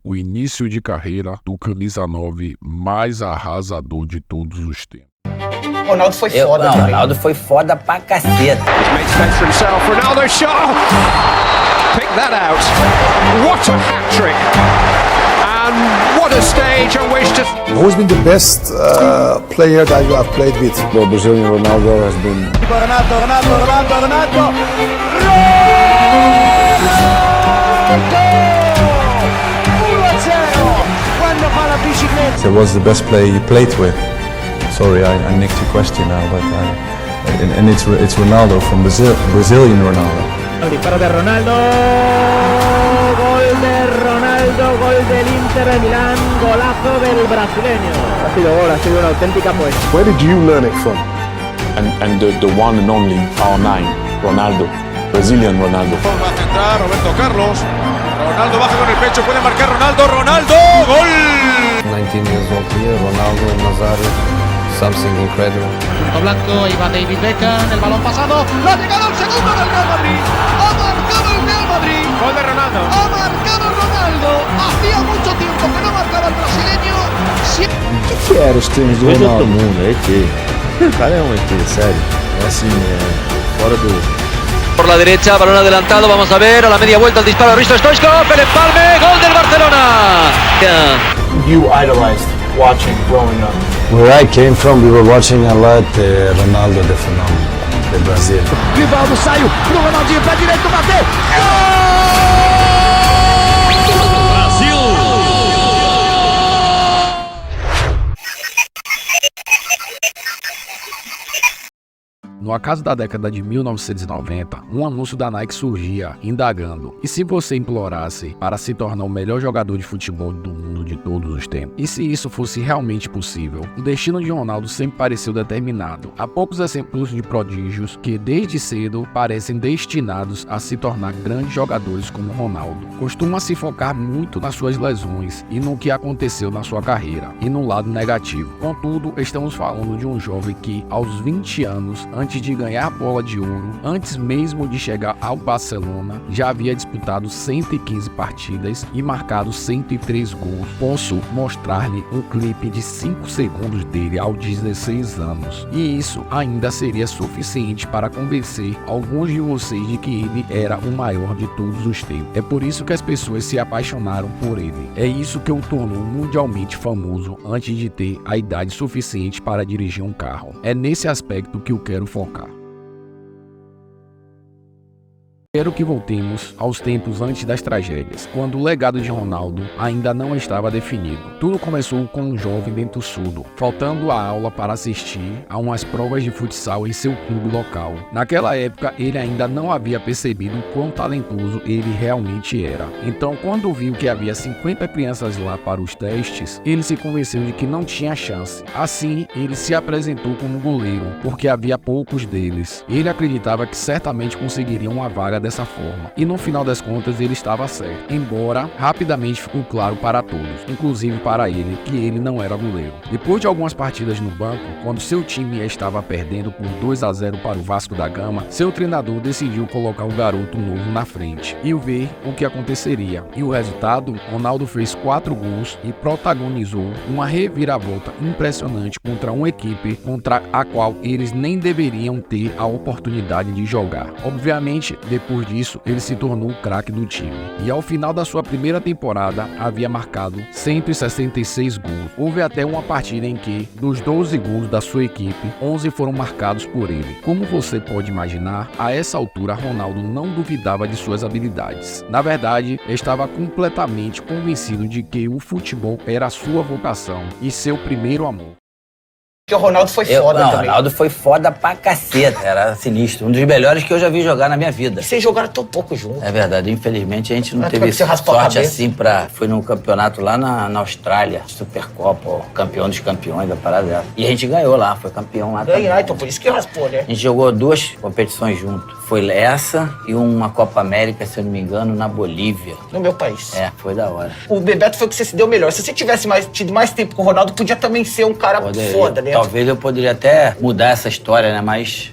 o início de carreira do camisa 9 mais arrasador de todos os tempos. Ronaldo foi foda também. Ronaldo foi foda pra caceta. He's made space for himself. Ronaldo shot. Pick that out. What a hat-trick. And what a stage on which to... Who's been the best player that you have played with? The Brazilian Ronaldo has been... He was the best player you played with. Sorry, I nicked your question now, but and it's Ronaldo from Brazil, Brazilian Ronaldo. El disparo de Ronaldo, gol del Inter de Milán, golazo del brasileño. Ha sido una auténtica poesía. Where did you learn it from? And the one and only R9, Ronaldo, Brazilian Ronaldo. Va a centrar Roberto Carlos. Ronaldo baja con el pecho, puede marcar Ronaldo, gol. 19 years old here, Ronaldo, Nazario, something incredible. Punto blanco, ahí va David Beckham, el balón pasado, la llegada al segundo del Real Madrid. Ha marcado el Real Madrid. Gol de Ronaldo. Ha marcado Ronaldo. Hacía mucho tiempo que no marcaba el brasileño. O que eram os treinos do Ronaldo? Mundo, é ET. O cara é um ET, sério. É assim, fora do... Por la derecha, balón adelantado, vamos a ver, a la media vuelta el disparo, Risto Stoichkov, el empalme, gol del Barcelona. You idolized watching growing up. Where I came from, we were watching a lot Ronaldo, the phenomenon, the Brazil. Rivaldo saiu, no Ronaldinho, pé direito, bateu. No acaso da década de 1990, um anúncio da Nike surgia, indagando: e se você implorasse para se tornar o melhor jogador de futebol do mundo de todos os tempos? E se isso fosse realmente possível? O destino de Ronaldo sempre pareceu determinado. Há poucos exemplos de prodígios que, desde cedo, parecem destinados a se tornar grandes jogadores como Ronaldo. Costuma se focar muito nas suas lesões e no que aconteceu na sua carreira, e no lado negativo. Contudo, estamos falando de um jovem que, aos 20 anos, antes de ganhar a bola de ouro, antes mesmo de chegar ao Barcelona, já havia disputado 115 partidas e marcado 103 gols. Posso mostrar-lhe um clipe de 5 segundos dele aos 16 anos, e isso ainda seria suficiente para convencer alguns de vocês de que ele era o maior de todos os tempos. É por isso que as pessoas se apaixonaram por ele. É isso que o tornou mundialmente famoso antes de ter a idade suficiente para dirigir um carro. É nesse aspecto que eu quero focar. Quero que voltemos aos tempos antes das tragédias, quando o legado de Ronaldo ainda não estava definido. Tudo começou com um jovem dentuçudo, faltando a aula para assistir a umas provas de futsal em seu clube local. Naquela época, ele ainda não havia percebido quão talentoso ele realmente era. Então, quando viu que havia 50 crianças lá para os testes, ele se convenceu de que não tinha chance. Assim, ele se apresentou como goleiro, porque havia poucos deles. Ele acreditava que certamente conseguiria uma vaga dessa forma, e no final das contas ele estava certo, embora rapidamente ficou claro para todos, inclusive para ele, que ele não era goleiro. Depois de algumas partidas no banco, quando seu time estava perdendo por 2-0 para o Vasco da Gama, seu treinador decidiu colocar o garoto novo na frente e ver o que aconteceria. E o resultado, Ronaldo fez 4 gols e protagonizou uma reviravolta impressionante contra uma equipe contra a qual eles nem deveriam ter a oportunidade de jogar. Obviamente, depois disso, ele se tornou o craque do time. E ao final da sua primeira temporada, havia marcado 166 gols. Houve até uma partida em que, dos 12 gols da sua equipe, 11 foram marcados por ele. Como você pode imaginar, a essa altura, Ronaldo não duvidava de suas habilidades. Na verdade, estava completamente convencido de que o futebol era a sua vocação e seu primeiro amor. Porque o Ronaldo foi foda também. Ronaldo foi foda pra caceta, era sinistro. Um dos melhores que eu já vi jogar na minha vida. Vocês jogaram tão pouco junto. É verdade, infelizmente a gente não teve sorte assim pra... Foi num campeonato lá na Austrália, Supercopa, ó, campeão dos campeões da parada dela. E a gente ganhou lá, foi campeão lá também. Então por isso que raspou, né? A gente jogou 2 competições junto. Foi essa e uma Copa América, se eu não me engano, na Bolívia. No meu país. É, foi da hora. O Bebeto foi o que você se deu melhor. Se você tivesse tido mais tempo com o Ronaldo, podia também ser um cara foda, né? Talvez eu poderia até mudar essa história, né? Mas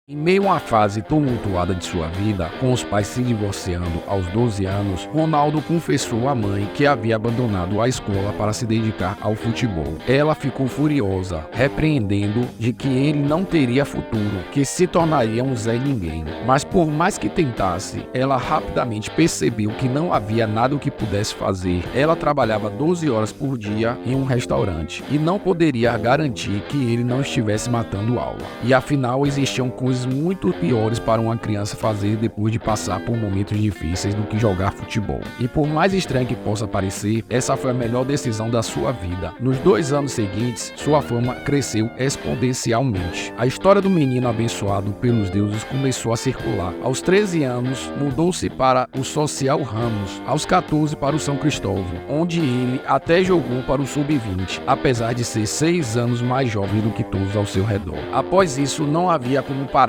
Em meio a uma fase tumultuada de sua vida, com os pais se divorciando aos 12 anos, Ronaldo confessou à mãe que havia abandonado a escola para se dedicar ao futebol. Ela ficou furiosa, repreendendo de que ele não teria futuro, que se tornaria um Zé Ninguém. Mas por mais que tentasse, ela rapidamente percebeu que não havia nada o que pudesse fazer. Ela trabalhava 12 horas por dia em um restaurante e não poderia garantir que ele não estivesse matando aula. E afinal existiam coisas muito piores para uma criança fazer depois de passar por momentos difíceis do que jogar futebol. E por mais estranho que possa parecer, essa foi a melhor decisão da sua vida. Nos 2 anos seguintes, sua fama cresceu exponencialmente. A história do menino abençoado pelos deuses começou a circular. Aos 13 anos, mudou-se para o Social Ramos, aos 14 para o São Cristóvão, onde ele até jogou para o Sub-20, apesar de ser 6 anos mais jovem do que todos ao seu redor. Após isso, não havia como pará-lo.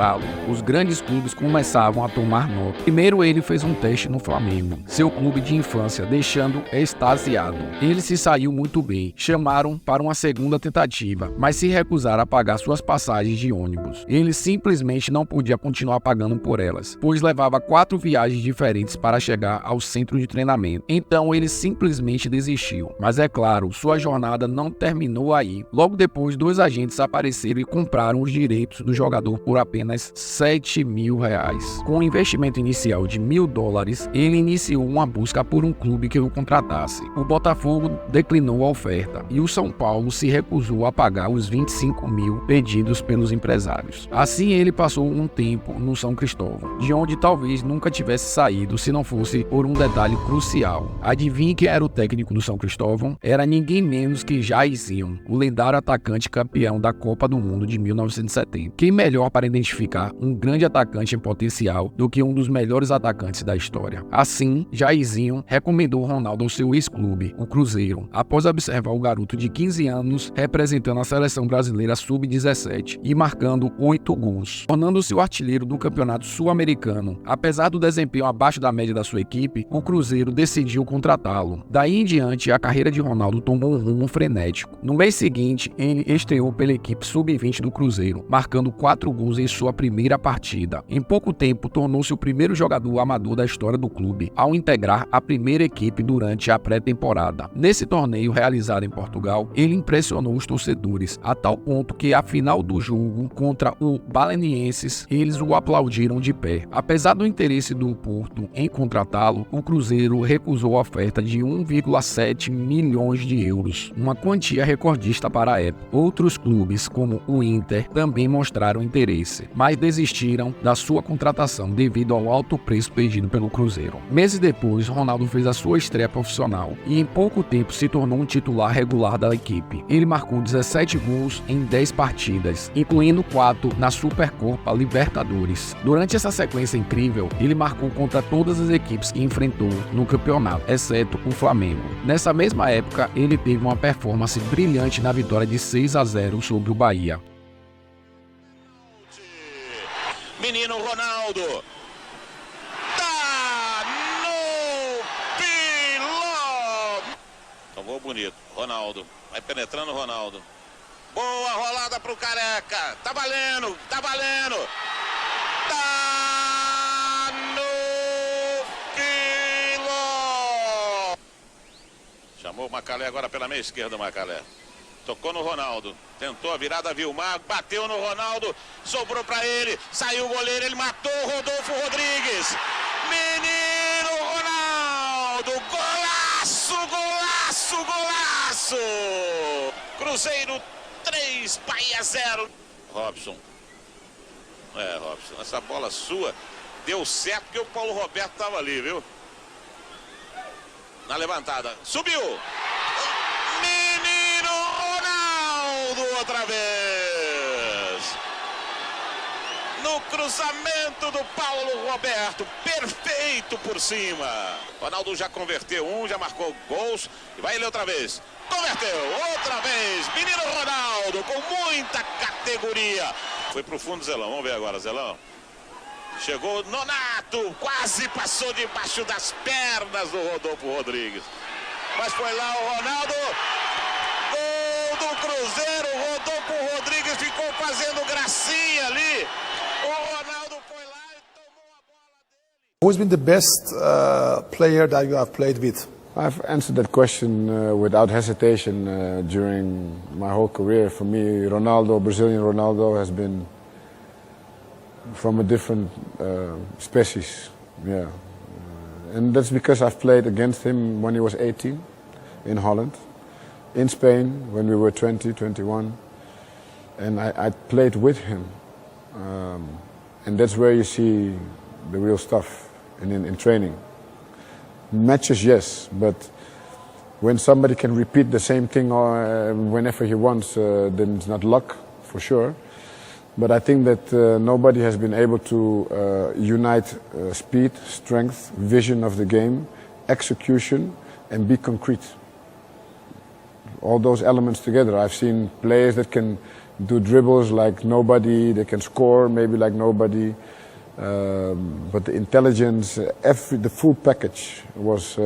Os grandes clubes começavam a tomar nota. Primeiro ele fez um teste no Flamengo, seu clube de infância, deixando extasiado. Ele se saiu muito bem. Chamaram para uma segunda tentativa, mas se recusaram a pagar suas passagens de ônibus. Ele simplesmente não podia continuar pagando por elas, pois levava 4 viagens diferentes para chegar ao centro de treinamento. Então ele simplesmente desistiu. Mas é claro, sua jornada não terminou aí. Logo depois, 2 agentes apareceram e compraram os direitos do jogador por apenas R$7.000. Com um investimento inicial de $1.000, ele iniciou uma busca por um clube que o contratasse. O Botafogo declinou a oferta e o São Paulo se recusou a pagar os 25.000 pedidos pelos empresários. Assim ele passou um tempo no São Cristóvão, de onde talvez nunca tivesse saído se não fosse por um detalhe crucial. Adivinhe quem era o técnico do São Cristóvão? Era ninguém menos que Jairzinho, o lendário atacante campeão da Copa do Mundo de 1970. Quem melhor para identificar um grande atacante em potencial do que um dos melhores atacantes da história? Assim, Jairzinho recomendou Ronaldo ao seu ex-clube, o Cruzeiro, após observar o garoto de 15 anos representando a seleção brasileira sub-17 e marcando 8 gols, tornando-se o artilheiro do campeonato sul-americano. Apesar do desempenho abaixo da média da sua equipe, o Cruzeiro decidiu contratá-lo. Daí em diante, a carreira de Ronaldo tomou um rumo frenético. No mês seguinte, ele estreou pela equipe sub-20 do Cruzeiro, marcando 4 gols em sua primeira partida. Em pouco tempo, tornou-se o primeiro jogador amador da história do clube, ao integrar a primeira equipe durante a pré-temporada. Nesse torneio realizado em Portugal, ele impressionou os torcedores, a tal ponto que, a final do jogo contra o Belenenses, eles o aplaudiram de pé. Apesar do interesse do Porto em contratá-lo, o Cruzeiro recusou a oferta de 1,7 milhões de euros, uma quantia recordista para a época. Outros clubes, como o Inter, também mostraram interesse, mas desistiram da sua contratação devido ao alto preço pedido pelo Cruzeiro. Meses depois, Ronaldo fez a sua estreia profissional e em pouco tempo se tornou um titular regular da equipe. Ele marcou 17 gols em 10 partidas, incluindo 4 na Supercopa Libertadores. Durante essa sequência incrível, ele marcou contra todas as equipes que enfrentou no campeonato, exceto o Flamengo. Nessa mesma época, ele teve uma performance brilhante na vitória de 6-0 sobre o Bahia. Menino Ronaldo. Tá no pilão. Tomou bonito. Ronaldo. Vai penetrando o Ronaldo. Boa rolada pro Careca. Tá valendo. Tá valendo. Tá no pilão. Chamou o Macalé agora pela meia esquerda, o Macalé. Tocou no Ronaldo, tentou a virada, Vilmar, bateu no Ronaldo, sobrou pra ele, saiu o goleiro, ele matou o Rodolfo Rodrigues. Menino Ronaldo, golaço, golaço, golaço! Cruzeiro 3, Bahia 0. Robson, Robson, essa bola sua deu certo porque o Paulo Roberto tava ali, viu? Na levantada, subiu! Outra vez no cruzamento do Paulo Roberto, perfeito por cima. Ronaldo já converteu um, já marcou gols e vai ele outra vez, converteu outra vez. Menino Ronaldo com muita categoria, foi pro fundo, Zelão. Vamos ver agora, Zelão. Chegou Nonato, quase passou debaixo das pernas do Rodolfo Rodrigues, mas foi lá o Ronaldo. Do Cruzeiro, Rodolfo Rodrigues ficou fazendo gracinha ali Who's been the best player that you have played with? I've answered that question without hesitation during my whole career. For me, Ronaldo, Brazilian Ronaldo, has been from a different species. Yeah, and that's because I've played against him when he was 18 in Holland, in Spain when we were 20, 21, and I played with him, and that's where you see the real stuff in training. Matches, yes, but when somebody can repeat the same thing whenever he wants, then it's not luck, for sure. But I think that nobody has been able to unite speed, strength, vision of the game, execution, and be concrete. All those elements together. I've seen players that can do dribbles like nobody, they can score maybe like nobody. But the intelligence, the full package was,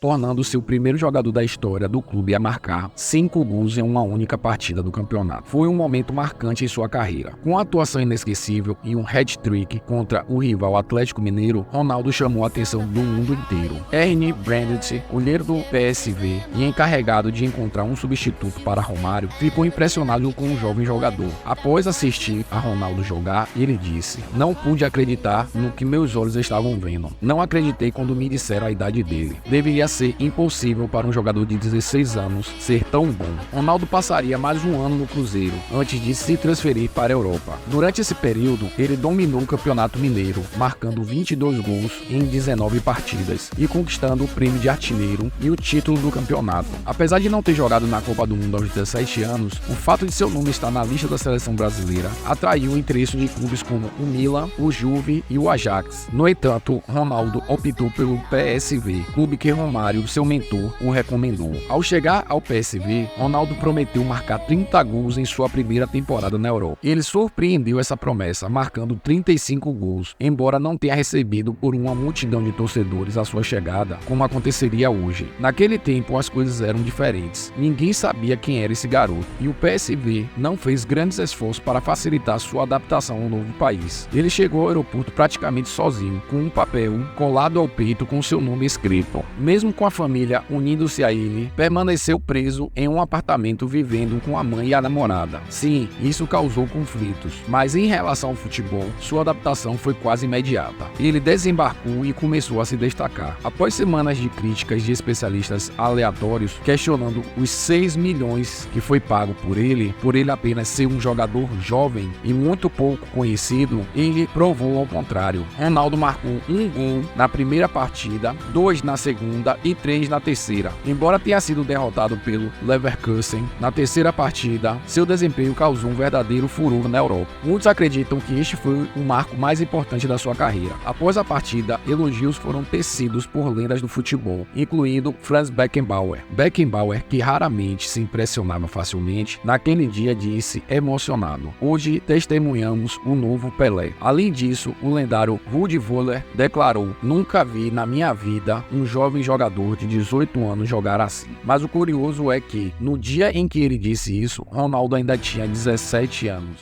tornando-se o primeiro jogador da história do clube a marcar 5 gols em uma única partida do campeonato. Foi um momento marcante em sua carreira. Com a atuação inesquecível e um hat-trick contra o rival Atlético Mineiro, Ronaldo chamou a atenção do mundo inteiro. Ernie Brandt, olheiro do PSV e encarregado de encontrar um substituto para Romário, ficou impressionado com o jovem jogador. Após assistir a Ronaldo jogar, ele disse: "Não pude acreditar no que meus olhos estavam vendo. Não acreditei quando me disseram a idade dele. Deveria ser impossível para um jogador de 16 anos ser tão bom." Ronaldo passaria mais um ano no Cruzeiro, antes de se transferir para a Europa. Durante esse período, ele dominou o Campeonato Mineiro, marcando 22 gols em 19 partidas e conquistando o prêmio de artilheiro e o título do campeonato. Apesar de não ter jogado na Copa do Mundo aos 17 anos, o fato de seu nome estar na lista da seleção brasileira atraiu o interesse de clubes como o Milan, o Juve e o Ajax. No entanto, Ronaldo optou pelo PSV, clube que Romário, seu mentor, o recomendou. Ao chegar ao PSV, Ronaldo prometeu marcar 30 gols em sua primeira temporada na Europa. Ele surpreendeu essa promessa, marcando 35 gols, embora não tenha recebido por uma multidão de torcedores a sua chegada, como aconteceria hoje. Naquele tempo, as coisas eram diferentes. Ninguém sabia quem era esse garoto, e o PSV não fez grandes esforços para facilitar sua adaptação ao novo país. Ele chegou ao aeroporto praticamente sozinho, com um papel colado ao peito com seu nome escrito. Mesmo com a família unindo-se a ele, permaneceu preso em um apartamento vivendo com a mãe e a namorada. Sim, isso causou conflitos, mas em relação ao futebol, sua adaptação foi quase imediata. Ele desembarcou e começou a se destacar. Após semanas de críticas de especialistas aleatórios questionando os 6 milhões que foi pago por ele apenas ser um jogador jovem e muito pouco conhecido, ele provou ao contrário. Ronaldo marcou 1 gol na primeira partida, 2 na segunda e 3 na terceira. Embora tenha sido derrotado pelo Leverkusen na terceira partida, seu desempenho causou um verdadeiro furor na Europa. Muitos acreditam que este foi o marco mais importante da sua carreira. Após a partida, elogios foram tecidos por lendas do futebol, incluindo Franz Beckenbauer. Beckenbauer, que raramente se impressionava facilmente, naquele dia disse emocionado: "Hoje testemunhamos o novo Pelé." Além disso, o lendário Rudi Völler declarou: "Nunca vi na minha vida um jovem jogador de 18 anos jogar assim." Mas o curioso é que, no dia em que ele disse isso, Ronaldo ainda tinha 17 anos.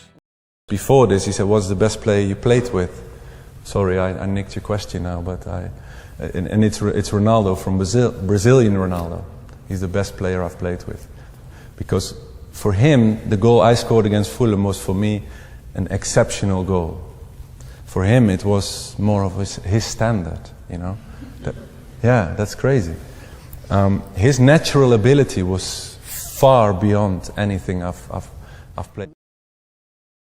Before this, he said, "What's the best player you played with?" Sorry, I nicked your question now, but and it's Ronaldo from Brazil, Brazilian Ronaldo. He's the best player I've played with, because for him, the goal I scored against Fulham was for me an exceptional goal. For him, it was more of his standard, you know. Yeah, that's crazy. His natural ability was far beyond anything I've played.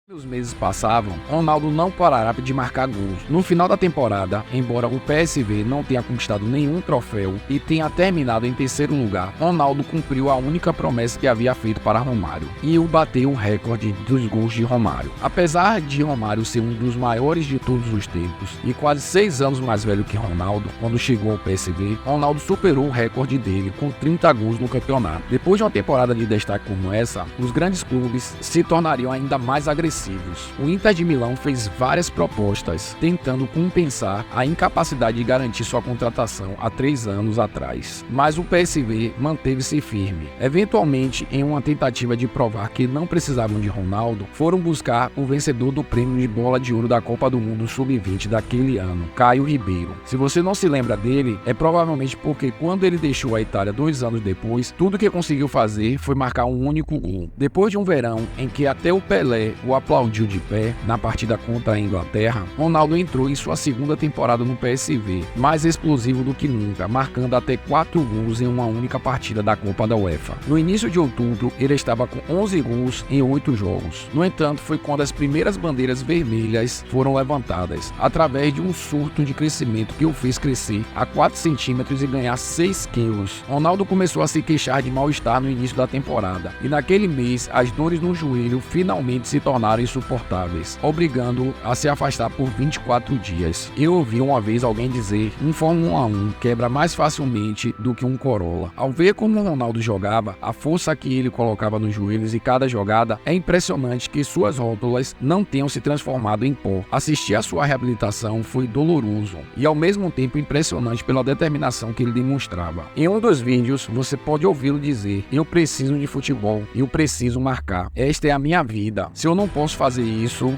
Os meses passavam, Ronaldo não parará de marcar gols. No final da temporada, embora o PSV não tenha conquistado nenhum troféu e tenha terminado em terceiro lugar, Ronaldo cumpriu a única promessa que havia feito para Romário, e o bateu o recorde dos gols de Romário. Apesar de Romário ser um dos maiores de todos os tempos e quase 6 anos mais velho que Ronaldo, quando chegou ao PSV, Ronaldo superou o recorde dele com 30 gols no campeonato. Depois de uma temporada de destaque como essa, os grandes clubes se tornariam ainda mais agressivos estabelecidos. O Inter de Milão fez várias propostas, tentando compensar a incapacidade de garantir sua contratação há 3 anos atrás. Mas o PSV manteve-se firme. Eventualmente, em uma tentativa de provar que não precisavam de Ronaldo, foram buscar o vencedor do prêmio de bola de ouro da Copa do Mundo Sub-20 daquele ano, Caio Ribeiro. Se você não se lembra dele, é provavelmente porque quando ele deixou a Itália 2 anos depois, tudo que conseguiu fazer foi marcar um único gol. Depois de um verão em que até o Pelé o aplaudiu de pé na partida contra a Inglaterra, Ronaldo entrou em sua segunda temporada no PSV, mais explosivo do que nunca, marcando até 4 gols em uma única partida da Copa da UEFA. No início de outubro, ele estava com 11 gols em 8 jogos. No entanto, foi quando as primeiras bandeiras vermelhas foram levantadas, através de um surto de crescimento que o fez crescer a 4 centímetros e ganhar 6 quilos. Ronaldo começou a se queixar de mal-estar no início da temporada, e naquele mês as dores no joelho finalmente se tornaram insuportáveis, obrigando-o a se afastar por 24 dias. Eu ouvi uma vez alguém dizer: um Fórmula 1 quebra mais facilmente do que um Corolla. Ao ver como Ronaldo jogava, a força que ele colocava nos joelhos e cada jogada, é impressionante que suas rótulas não tenham se transformado em pó. Assistir a sua reabilitação foi doloroso e ao mesmo tempo impressionante pela determinação que ele demonstrava. Em um dos vídeos, você pode ouvi-lo dizer: eu preciso de futebol, eu preciso marcar, esta é a minha vida, se eu não posso fazer isso,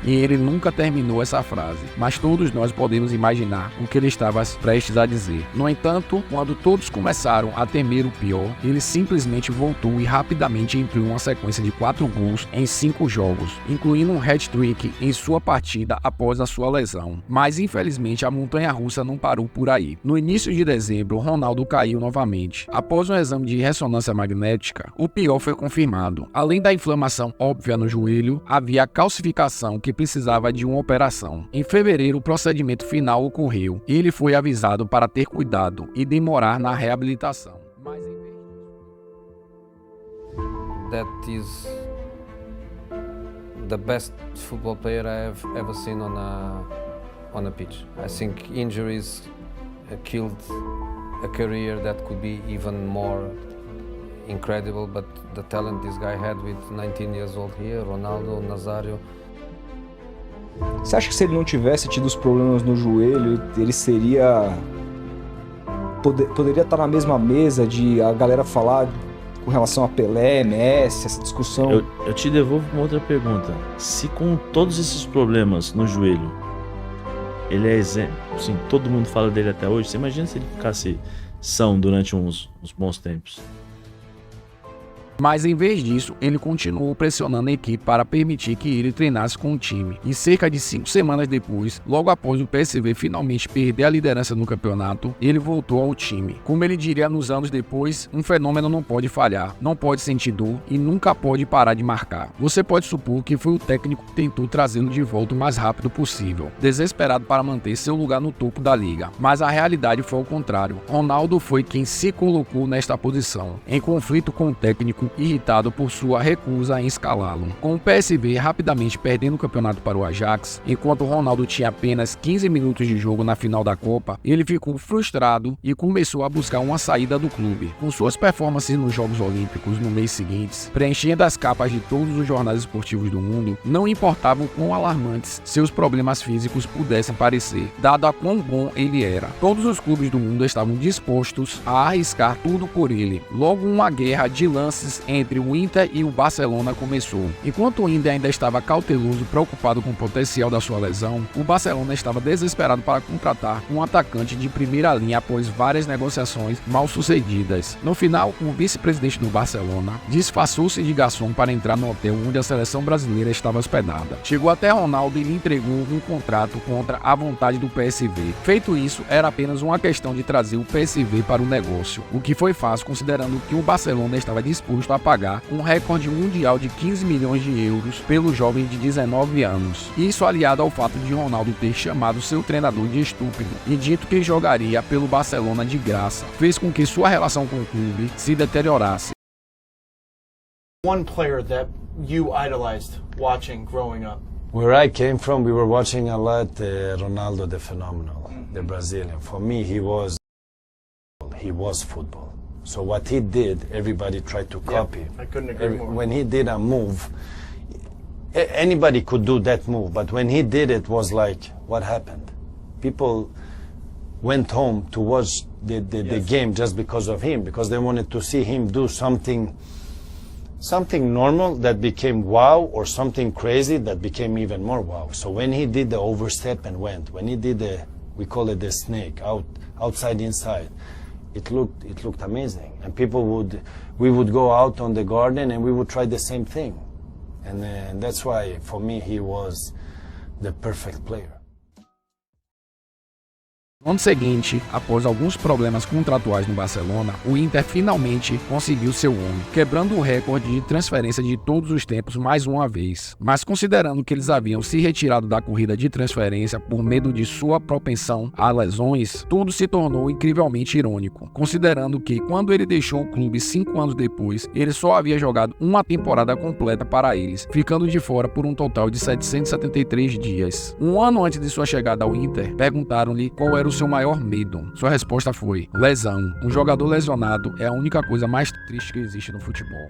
E ele nunca terminou essa frase, mas todos nós podemos imaginar o que ele estava prestes a dizer. No entanto, quando todos começaram a temer o pior, ele simplesmente voltou e rapidamente entrou em uma sequência de 4 gols em 5 jogos, incluindo um hat-trick em sua partida após a sua lesão. Mas infelizmente a montanha-russa não parou por aí. No início de dezembro, Ronaldo caiu novamente. Após um exame de ressonância magnética, o pior foi confirmado. Além da inflamação óbvia no joelho, havia a calcificação que precisava de uma operação. Em fevereiro, o procedimento final ocorreu e ele foi avisado para ter cuidado e demorar na reabilitação. Mas em vez That is the best football player I have ever seen on a pitch. I think injuries killed a career that could be even more incredible, but the talent this guy had with 19 years old here, Ronaldo, Nazário. Você acha que se ele não tivesse tido os problemas no joelho, ele seria... poderia estar na mesma mesa de a galera falar com relação a Pelé, Messi, essa discussão? Eu te devolvo uma outra pergunta. Se com todos esses problemas no joelho, ele é exemplo, assim, todo mundo fala dele até hoje, você imagina se ele ficasse são durante uns bons tempos? Mas em vez disso, ele continuou pressionando a equipe para permitir que ele treinasse com o time. E cerca de 5 semanas depois, logo após o PSV finalmente perder a liderança no campeonato, ele voltou ao time. Como ele diria nos anos depois, um fenômeno não pode falhar, não pode sentir dor e nunca pode parar de marcar. Você pode supor que foi o técnico que tentou trazê-lo de volta o mais rápido possível, desesperado para manter seu lugar no topo da liga. Mas a realidade foi o contrário. Ronaldo foi quem se colocou nesta posição, em conflito com o técnico, irritado por sua recusa em escalá-lo. Com o PSV rapidamente perdendo o campeonato para o Ajax, enquanto Ronaldo tinha apenas 15 minutos de jogo na final da Copa, ele ficou frustrado e começou a buscar uma saída do clube. Com suas performances nos Jogos Olímpicos no mês seguinte, preenchendo as capas de todos os jornais esportivos do mundo, não importava o quão alarmantes seus problemas físicos pudessem parecer, dado a quão bom ele era. Todos os clubes do mundo estavam dispostos a arriscar tudo por ele. Logo, uma guerra de lances entre o Inter e o Barcelona começou. Enquanto o Inter ainda estava cauteloso, preocupado com o potencial da sua lesão, o Barcelona estava desesperado para contratar um atacante de primeira linha após várias negociações mal sucedidas. No final, o vice-presidente do Barcelona disfarçou-se de garçom para entrar no hotel onde a seleção brasileira estava hospedada. Chegou até Ronaldo e lhe entregou um contrato contra a vontade do PSV. Feito isso, era apenas uma questão de trazer o PSV para o negócio, o que foi fácil considerando que o Barcelona estava disposto a pagar um recorde mundial de 15 milhões de euros pelo jovem de 19 anos. Isso aliado ao fato de Ronaldo ter chamado seu treinador de estúpido e dito que jogaria pelo Barcelona de graça, fez com que sua relação com o clube se deteriorasse. One player that you idolized watching growing up. Where I came from, we were watching a lot Ronaldo the Phenomenal, the Brazilian. For me, he was football. So what he did, everybody tried to copy. I couldn't agree more. When he did a move, Anybody could do that move, but when he did it, was like, what happened? People went home to watch the game just because of him, because they wanted to see him do something normal that became wow, or something crazy that became even more wow. So when he did the overstep and went, when he did we call it the snake, outside inside, it looked amazing. And we would go out on the garden and we would try the same thing. And that's why, for me, he was the perfect player. No ano seguinte, após alguns problemas contratuais no Barcelona, o Inter finalmente conseguiu seu homem, quebrando o recorde de transferência de todos os tempos mais uma vez. Mas considerando que eles haviam se retirado da corrida de transferência por medo de sua propensão a lesões, tudo se tornou incrivelmente irônico, considerando que quando ele deixou o clube 5 anos depois, ele só havia jogado uma temporada completa para eles, ficando de fora por um total de 773 dias. Um ano antes de sua chegada ao Inter, perguntaram-lhe qual era o seu maior medo. Sua resposta foi: lesão. Um jogador lesionado é a única coisa mais triste que existe no futebol.